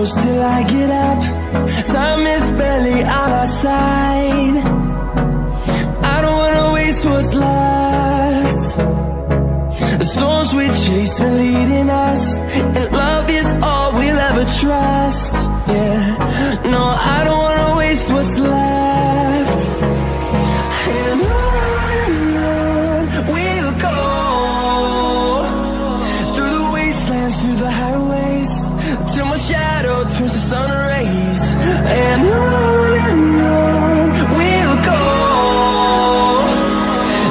close till I get up. Time is barely on our side. I don't wanna waste what's left. The storms we chase are leading us, and love is all we'll ever trust. Yeah, no, I don't wanna waste what's left. And on we'll go, through the wastelands, through the highways, till my shadow turns to sun rays. And on we'll go,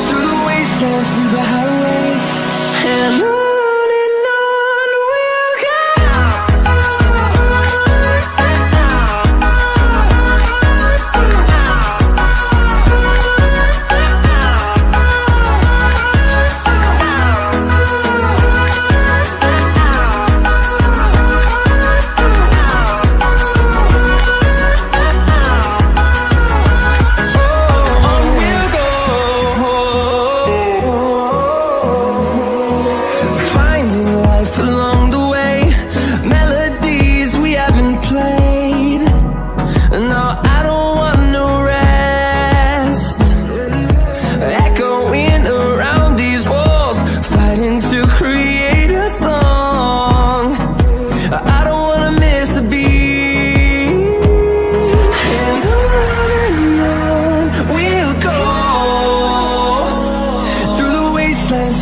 through the wastelands, through the highways, and on we'll go.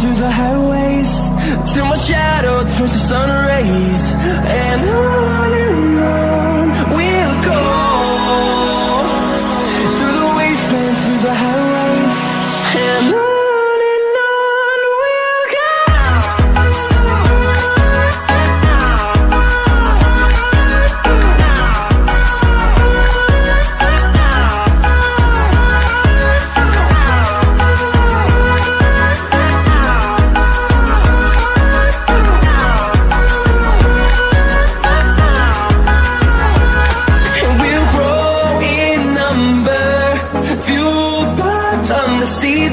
Through the highways, till my shadow turns to sun